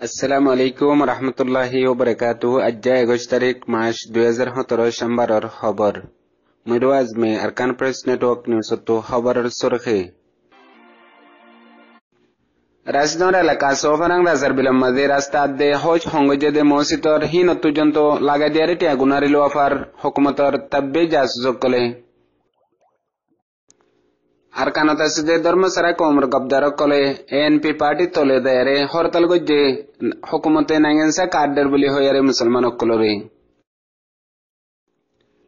আসসালামু আলাইকুম রহমতুল্লাহি ওবরাকাতুহু। আজ 21 তারিখ মাস 2017 সোমবারের খবর মিরওয়াজ মে আরকান প্রেস নেটওয়ার্ক নিউজ তো খবরের সুরখি রাজধানী এলাকা সোফারাং রাজার বিলম্বে রাস্তা দে হজ হংগজে মসজিদর হিন পর্যন্ত লাগাই দিয়ারে টিয়াগুনারিল অফার হুকুমতর তাব্বে জাসুজক কলে আরকানত আছে ধর্মসারা কোমর গবদার কলে এএনপি পার্টি তলে দেয়ারে হরতাল গজ্জে হুকুমতে নাঙ্গেনসা কার্ডের বলি হইয়ারে মুসলমান অকলরে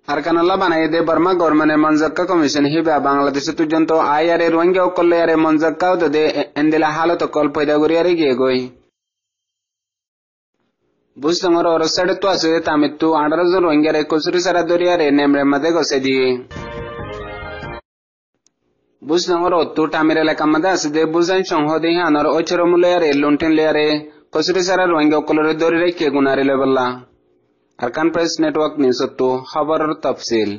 আরকানাল্লাহ বানাই দে বর্মা গভর্নমেন্ট মঞ্জক্কা কমিশন হিবা বাংলাদেশে পর্যন্ত আয়ারে রোহিঙ্গা অকলে আরে মঞ্জক্কাও দে এন্দিলা হালত কল পয়দা করিয়ারে গিয়ে গই বুঝতমর অরসাড়ে তো আছে তামিত্তু 18 জন রোহিঙ্গারে কচুরি সারা দরিয়ারে নেমরে মাদে গসে দিয়ে বুঝনগর অত্তু টামির এলাকা মধ্যে আছে যে বুঝাইন সংহদে আনার ওইচরমু লেয়ারে লুন্টেন লেয়ারে কচুরি সারা রোহিঙ্গা অকলরে দরি রেখে গুনারে লেবল্লা আরকান প্রেস নেটওয়ার্ক নিউজ তো খবরের তফসিল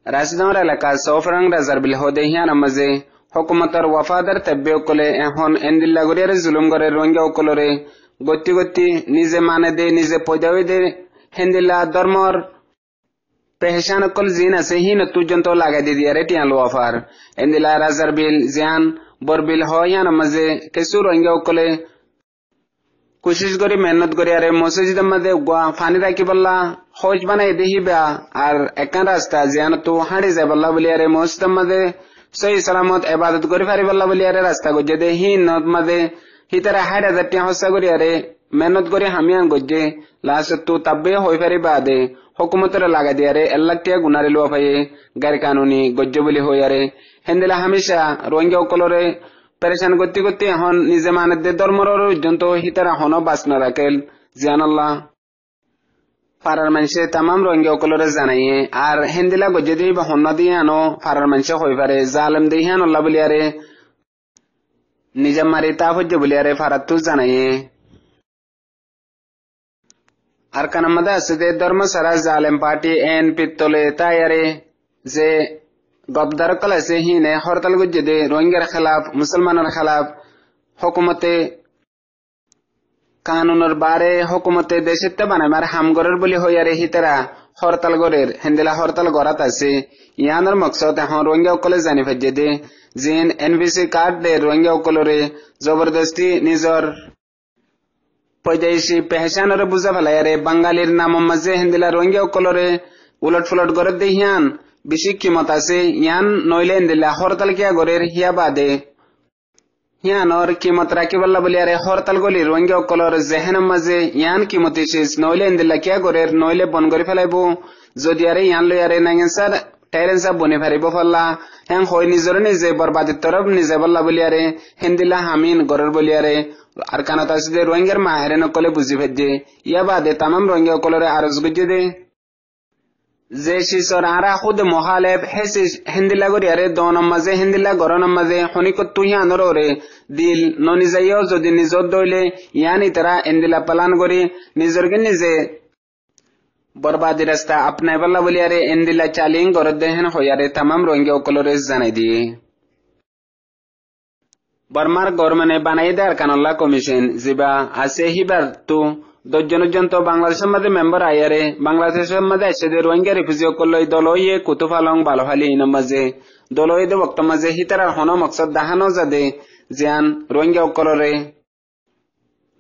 রাজধানীর এলাকা সোফরাং রাজার বিল হদে হিয়ান মাঝে হুকুমতর ওয়াফাদার তাব্বে অকলে এখন এন্দিল্লা গরিয়ারে জুলুম করে রোহিঙ্গা অকলরে গতি গতি নিজে মানে দে নিজে পয়দাই দে হেন্দিল্লা ধর্মর পেহশান কল জিন আছে হিন পর্যন্ত লাগাই দি দিয়ারে টিয়ান লো অফার এন্দিলা রাজার বিল জিয়ান বরবিল হয়ান মাঝে কিছু রোহিঙ্গা অকলে কোশিশ করি মেহনত করি আরে মসজিদের মধ্যে ফানি রাখি বললা হজ বানাই দেহিবা আর একান রাস্তা জিয়ান তো হাঁড়ি যায় বললা বলি আরে মসজিদের মধ্যে সহি সালামত এবাদত করি ফারি বললা বলি আরে রাস্তা গজ্জে দে হিন মধ্যে হিতারে 60,000 টিয়া হসা করি আরে মেহনত করি হামিয়ান গজ্জে লাস্ট তো তাব্বে হই ফারি বাদে হুকুমতের লাগা দিয়ারে 1 লাখ টিয়া গুনারে লো ভাই গাড়ি কানুনি গজ্জে বলি হই আরে হেন্দিলা হামেশা রোহিঙ্গা অকলরে পরেশান করতে করতে এখন নিজে মানদের ধর্মর পর্যন্ত হিতারা হনো বাসনা রাখেল জিয়ানাল্লাহ ফারার মানুষে তামাম রোহিঙ্গা অকলরে জানাইয়ে আর হেন্দিলা গজ্জে দিয়ে বা হন্না দিয়ে আনো ফারার মানুষে হই পারে জালেম দিয়ে আল্লাহ বলি আরে নিজে মারি তা হজ্জে বলি আরে ফারাত তো জানাইয়ে আর কানামাদা আছে যে ধর্ম সারা জালেম পার্টি এএনপি তলে তাই আরে যে গবদার কলাছে হিনে হরতাল গজ্জে দে রোহিঙ্গার খেলাফ মুসলমানের খেলাফ হুকুমতে কানুনের বারে হুকুমতে দেশে বানাই মার হামগরের বলি হইয়ারে হিতারা হরতাল গরের হেন্দিলা হরতাল গরাত আছে ইয়ানোর মকসদ এখন রোহিঙ্গা অকলে জানি ফেজে দে জিন এনবিসি কার্ড দে রোহিঙ্গা অকলরে জবরদস্তি নিজর পয়দাইশি পেহশানরে বুঝা ফেলাই আরে বাঙালির নাম মাঝে হেন্দিলা রোহিঙ্গা অকলরে উলট ফুলট করে দে হিয়ান বেশি কিমত আছে ইয়ান নইলে হেন্দিলা হরতাল কিয়া গরের হিয়া বাদে ইয়ানোর কিমত রাখি বললা বলি আরে হরতাল গলি রোহিঙ্গা অকলর জেহেন মাঝে ইয়ান কিমত শেষ নইলে হেন্দিলা কিয়া গরের নইলে বন করে ফেলাইব যদি আরে ইয়ান লই আরে নাঙ্গেনসার টাইরেন্সা বনে ফারিব ফল্লা হ্যাং হই নিজরে নিজে বরবাদিত তরফ নিজে বললা বলি আরে হেন্দিলা হামিন গরের বলি আরে আর কানাত আছে যে রোহিঙ্গার মাহেরে নকলে বুঝি ফেজে ইয়া বাদে তামাম রোহিঙ্গা অকলরে আরজ গজ্জে দে যে শিশর আরা খুদ মহালেব হেসি হিন্দিলা গরি আরে দনম মাঝে হিন্দিলা গরনম মাঝে হনিকত তুই আনরে দিল ননি যাইও যদি নিজর দইলে ইয়ানি তারা এন্দিলা পালান করি নিজরকে নিজে বরবাদি রাস্তা আপনাই বললা বলি আরে এন্দিলা চালিং গরদ দেহেন হইয়ারে তামাম রোহিঙ্গা অকলরে জানাই দিয়ে বর্মার গভর্নমেন্টে বানাই দেয়ার কানাল্লা কমিশন জিবা আছে হিবার তো 10 জনের জন্য বাংলাদেশের মধ্যে মেম্বার আয়ারে বাংলাদেশের মধ্যে এসে যে রোহিঙ্গা রিফিউজি অকলই দলইয়ে কুতুফালং বালহালি ইন মাঝে দলই দে বক্ত মাঝে হিতারা হন মকসদ দাহানো যাদে জিয়ান রোহিঙ্গা অকলরে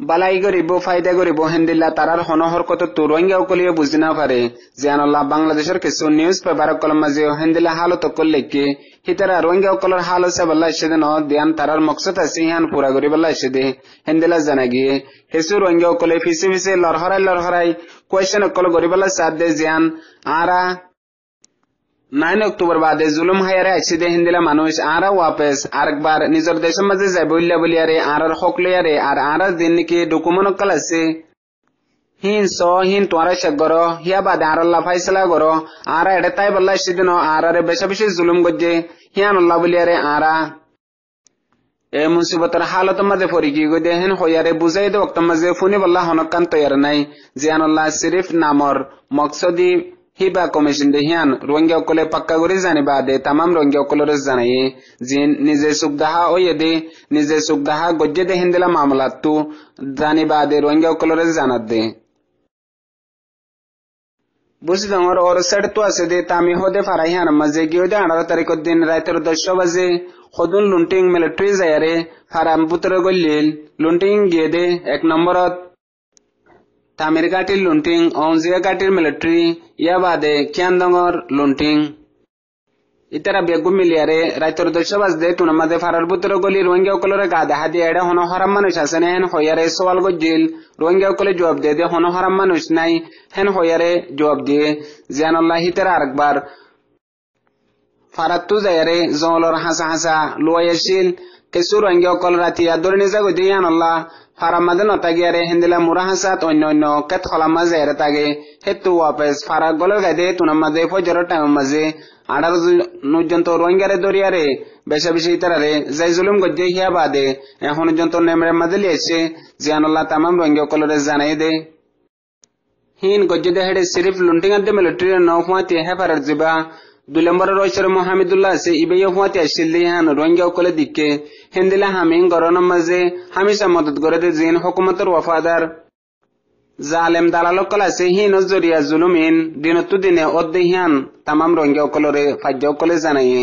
বালাই গরিব ফায়দা গরিব হেন্দিল্লা তারার হনহর কত তো রোহিঙ্গা অকলিয়ে বুঝি না পারে জিয়ানাল্লাহ বাংলাদেশের কিছু নিউজ পেপার কলম মাঝে হেন্দিল্লা হালত অকল লেখে হিতারা রোহিঙ্গা অকলর হাল হচ্ছে বল্লা এসে দে ন দিয়ান তারার মকসদ আছে ইহান পুরা করি বল্লা এসে দে হেন্দিল্লা জানা গিয়ে হেসু রোহিঙ্গা অকলে ফিসে ফিসে লড়হরাই কোয়েশন অকল গরিবাল্লা সাথ দে জিয়ান আরা 9 অক্টোবর বাদে জুলুম হায়ারে আছে দে হিন্দিলা মানুষ আরা ওয়াপেস আরেকবার নিজের দেশের মাঝে যায় বললা বলি আরে আরার হক লইয়ারে আর আরা দিন নাকি ডকুমেন্ট অকল আছে হিন তোরা শেখ গরো হিয়া বাদে আরাল্লাহ ফাইসলা গরো আরা এটা তাই বললা এসে দিন আরারে বেশা বেশি জুলুম গজ্জে হিয়ান আল্লাহ বলি আরে আরা এ মুসিবতের হালত মাঝে ফরি কি গই দেহেন হইয়ারে বুঝাই দে ওক্ত মাঝে ফুনি বল্লা হনকান তৈয়ার নাই জিয়ান আল্লাহ সিরিফ নামর মকসদি hiba commission de hian Rohingya okole pakka gori jani bade tamam Rohingya okolore janaye jin nije sugdaha oyede nije sugdaha gojjede hindela maamlattu jani bade Rohingya okolore janadde busi dangor or set to asede tami hode farahian maze giode 18 tarikh din raitor 10 baje khodun lunting military jayare faram putre gollil lunting gede ek numberot tamir gatil lunting onziga gatil military yabade kyandangor lunting itara begum miliare raitor 10 baje tunamade farar putre golli Rohingya okolore gada hadi eda hono haram manush asene hen hoyare sawal gojil Rohingya okole jawab de hono haram manush nai hen hoyare jawab diye janallah hitara arakbar farattu jayare zolor hasa loyashil kesur Rohingya okol rati adorni jago diyan Allah faramadan otagiyare hindela murahasat onno kat kholama jayare tage hetu wapes fara golor gade tunamade fojoro time maze adar nujanto Rohingya re doriyare besha bishi tarare jai zulum gojje hiya bade ehon jonto nemre madeli ese janallah tamam Rohingya okolore janai de hin gojje de hede sirif lunting adde military no hwati he farar jiba dulembar roshar Muhammadullah se ibe hwati ashilihan Rohingya okole dikke hindela hamin gorona maze hamisha madad gorede jin hukumatur wafadar zalim dalalo kala se hin zuriya zulumin dinatu dine oddehian tamam Rohingya okolore fajja okole janaye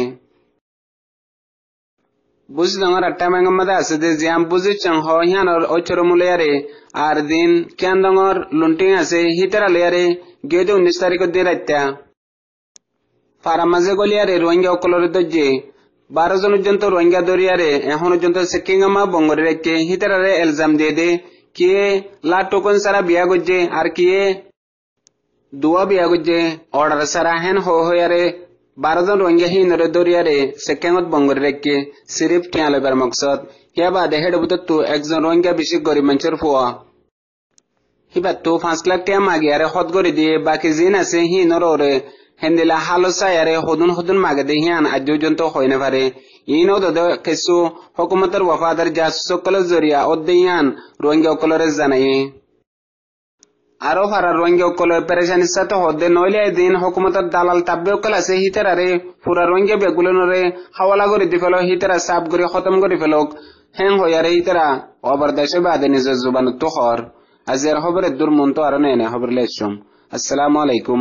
buzi dangar attamangamada asede jiam buzi changho hian ochoro mulere ar din kyandangor lunting ase hitara lere gede 19 tarikh din ratta faramaze goliare Rohingya okolore dojje 12 জন পর্যন্ত Rohingya দরিয়ারে এখনো পর্যন্ত সেকিংমা বঙ্গরে রেখে হিতারে এলজাম দেদে কিয়ে লা token সারা বিয়া গজ্জে আর কিয়ে দুয়া বিয়া গজ্জে অর্ডার সারা হেন হয়ারে 12 জন Rohingya হিনরে দরিয়ারে সেকিংত বঙ্গরে রেখে সিরিফ টিয়ালেবার মকসদ হিবা দেহেড বুততু একজন Rohingya বেশি গরিব মানুষের ফুয়া হিবা তো 5 লাখ টাকা মাগিয়ারে হদ করে দিয়ে বাকি জিন আছে হিনরে hendela halosa yare hodun magade hian ajujonto hoine pare ino dodo kesu hukumatar wafadar jasukol zoriya oddiyan Rohingya okolore janai aro fara Rohingya okole pereshani sato hodde noile din hukumatar dalal tabbe okala se hitarare pura Rohingya begulonore hawala gori difelo hitara sab gori khatam gori felok hen hoyare hitara obardashe bade niz zuban to khor azer hobre dur munto arone ne hobre lechum assalamu alaikum